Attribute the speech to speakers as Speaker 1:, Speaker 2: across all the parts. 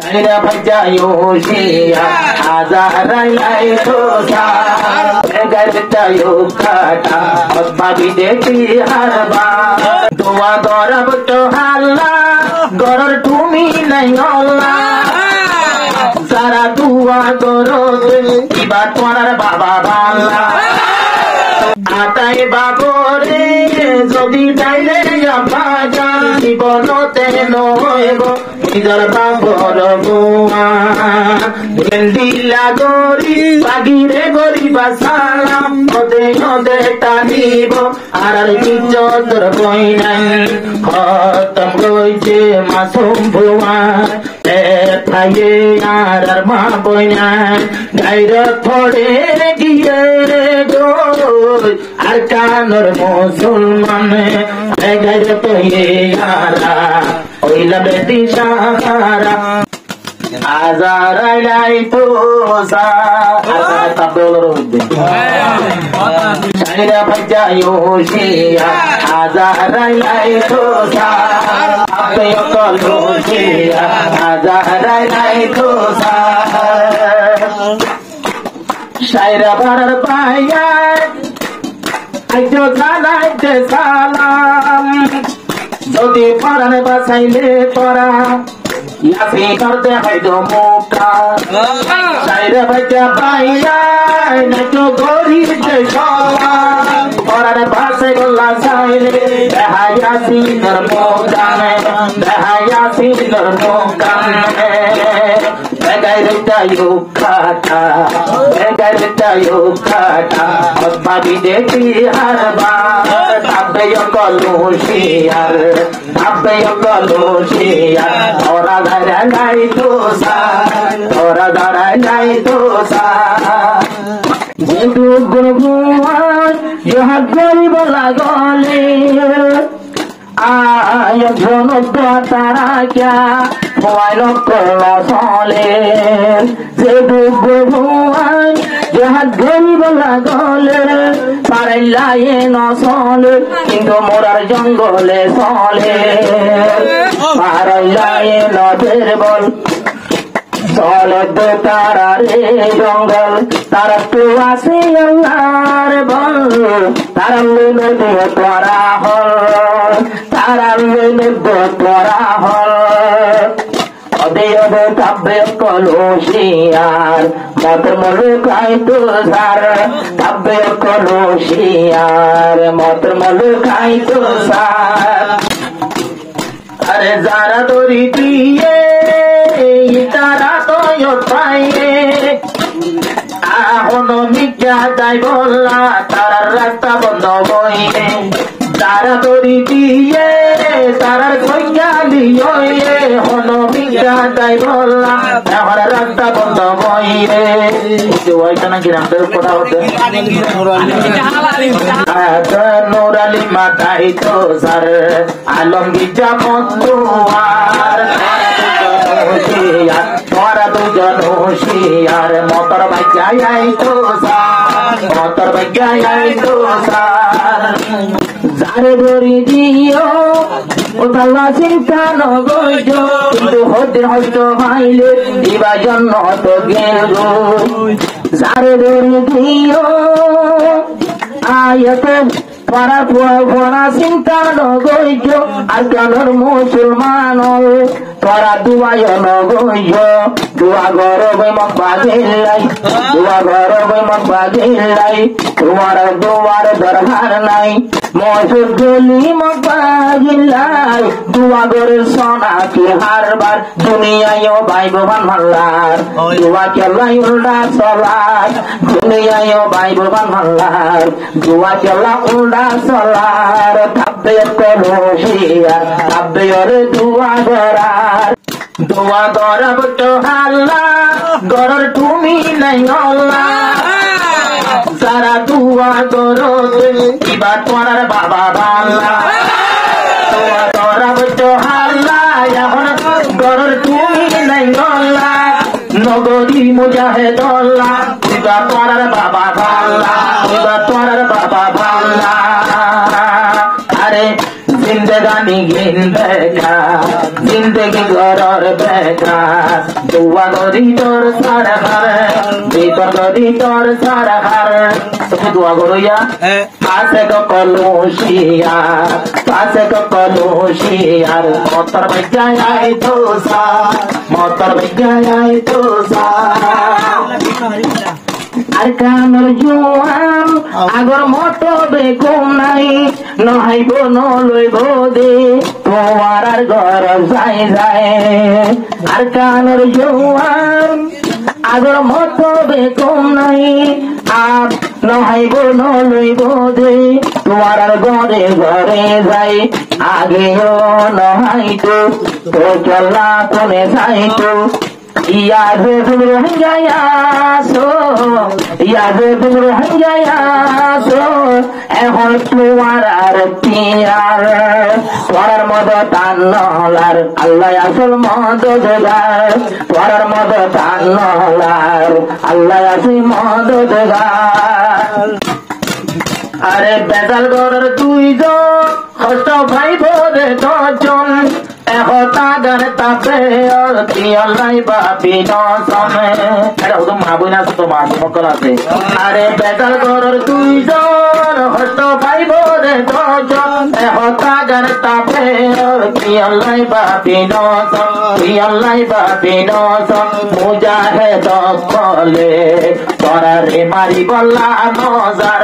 Speaker 1: Saira bajayo siya, azaray dosa. Gartayo kata, babi deki harba. Dua gorab to halla, goror tumi nai olla. Sara dua gorod, iba tonar baba balla. Atai babore, jodi daile abaja, ibonote noego. Nizar babor goa, Dila gori, bagire gori basala, ode tanibo, arar kicho tor koinai, khatam goije masum bhuwa, thaye arar ma boinai, gaira thode giye go, ar kanor musulman, gaira toye ara, oila beti shahara. Azaray dosa, azar tabdol rodde. Saira bajayo siya, azaray dosa. Abbe yokolo siya, azaray dosa. Saira barar baya, ajo zanay de salam. Jodi parane basaile para. Yafi karte haido muka, saira baja baya, nacho gori je shola, orare base gola saile, behayasi narmokane, behayasi narmokane, begairita yukata, babi deki harba, tabbe yokolo shiyar, ora darai dosa, Jindu gurguan, jahat gari bola gole, ayo jono tara kya, hoai lokolo sole, jindu gurguan, jahat gari bola gole, parai laye no sole, kintu morar jongole sole, parai laye no derbol. Sole do tara re jungle, tara tu ase Allah bol, tara lene do twara hol, ode tabbe koloshiar, motor molu kai tu sar, tabbe koloshiar, motor molu kai tu sar, are zara dori diye. Itara to yotaye, ahono mikya dai bolla, tarar rasta bondo boye, tara dori diye, tarar koya liyoye, hono mikya dai bolla, tarar rasta bondo boye. Itu wajana kiram terpura hote. Ada nurali mata itu sar, alam bijamot tuar. Tora dujon hoshiyar, motor bajai dosa, zare gori diyo, utalla cinta no gojo, kintu hodir hosto haile, diba jonno to gero, zare gori diyo, ayate. Para cinta no goyo, al canor musulmano, para duayo no goyo, dua goro goy makbagilai, tuara darhar nai, mojur goli makbagilai, dua goro sona ki harbar, dunia yo bai boban mallar, dua kelai ulda solar, dunia yo bai boban mallar, dua kelai ulda solar, tabbe koloshiar, tabbe ore dua gorab to halla, goror tumi nai olla, sara dua gorod, iba tonar baba balla, dua gorab to halla, yahon goror tumi nai olla, nogori mujahedollah, iba tonar baba balla, are zinde বাগানি Gill বেকার জিন্দগি গরর বেকার দুয়া গরি তোর সারা হার ভিতর গরি তোর সারা হার তুমি দোয়া করো ইয়া পাশে কলুশিয়া পাশে কলুশিয়ার মতর বজ্ঞায় তো সা মতর বজ্ঞায় তো সা আর কামর জোয়ান আগর মতো বেকুম নাই নহাইব নলইব দে তোমার আর ঘর যাই যায় আর কামর জোয়ান আগর মতো বেকুম নাই আর নহাইব নলইব দে তোমার আর ঘরে ঘরে যাই আগেও নহাইতো তো চলা কোনে যাইতো ইয়াদে তুমি রোহিঙ্গায়াসো ইয়াদে তুমি রোহিঙ্গায়াসো এখন তোমার আর পিয়ার পড়ার মতো টান নলার আল্লাহ আসল মদ দেগার পড়ার মতো টান নলার আল্লাহ আসি মদ দেগার আরে বেজাল গরের দুইজন কষ্ট ভাই বোধে দশজন একতাগার তাপে অলাই বাপি নসমে এটা হতো মা বই না তো মা সকল আছে আরে বেজাল গরের দুইজন কষ্ট ভাই বোধে দশজন একতাগার তাপে অলাই বাপি নসম অলাই বাপি নসম মুজাহেদ কলে তরারে মারি বল্লা নজার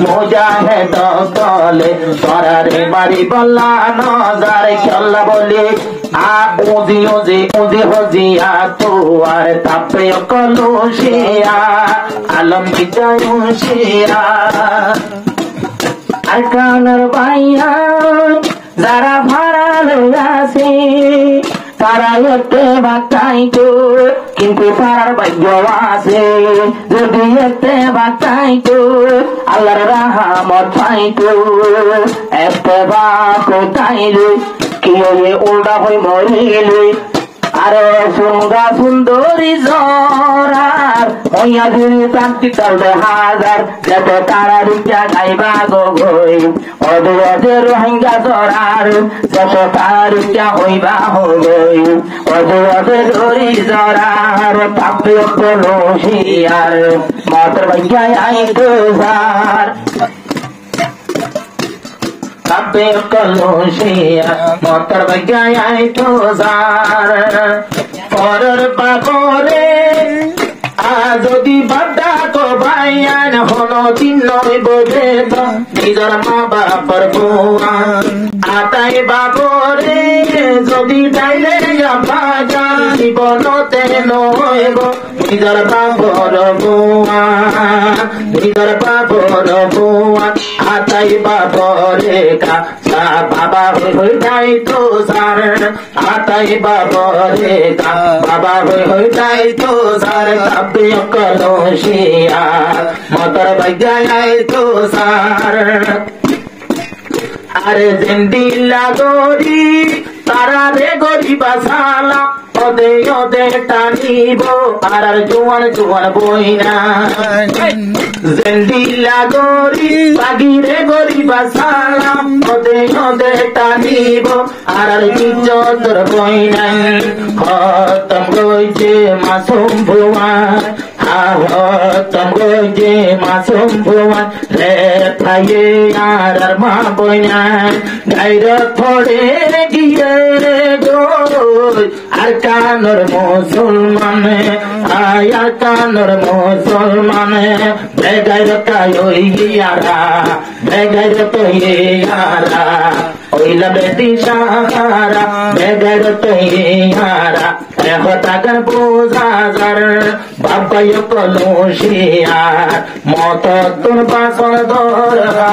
Speaker 1: মুজাহেদ কলে তরারে মারি বল্লা নজার খেলা বলে আ উজি উজি উজি হজিয়া তোয়ার তাপে কলুশিয়া আলম বিজয়ুশিয়া আর কানের বাইয়া যারা ভাড়া লইয়াছে তারা এতে বাঁচাইতো কিন্তু তার ভাগ্য আছে যদি এতে বাঁচাইতো আল্লাহর রাহমত পাইতো এতে বা কোথাইলে কি উল্টা হয়ে মরিলে আরে সুন্দর সুন্দরী জরার হইয়া ধীরে শান্তি চলবে হাজার যত তারা রিক্সা গাইবা গো গই অদে অদে রোহিঙ্গা জরার যত তারা রিক্সা হইবা হই অদে অদে ধরি জরার পাপে কলুশিয়ার মতর ভাগ্যায় আইতো সার পাপে কলুশিয়া মতর ভাগ্যায় আইতো সার পরের বাবরে যদি বাদা তো ভাইয়ান হলো দিন নয় বোঝে তো নিজের মা বাবার বুয়া আতাই বাবরে যদি ডাইলে বাজা জীবনতে নইব নিজের বাবর বুয়া নিজের বাবর বুয়া আতাই বাবরে কা বাবা হয়ে যাই তো সার আতাই বাবরে কা বাবা হয়ে যাই তো সার কাপে কলুশিয়া মতর ভাগ্যায় তো সার আরে জিন্দিলা গরি তারা রে গরি বাসালা ওদে ওদে টানিব আর জোয়ান জোয়ান বইনা জিন্দিলা গরি বাগিরে গরি বাসালা ওদে ওদে টানিব আর ইজ্জতর বইনা খতম গইছে মাসুম ভুয়ান খতম গইছে মাসুম ভুয়ান রে ভাইয়ে আর মা বইনা গাইর থড়ে গিয়ে গো আর কানর মুসলমান আর কানর মুসলমান বেগাইর কাইয়ারা বেগাইর তো ইয়ারা ওইলা বেদি সাহারা বেগাইর তো ইয়ারা একতাগার বোঝাগার বাবাই কলুশিয়া মত তোর বাসন ধরা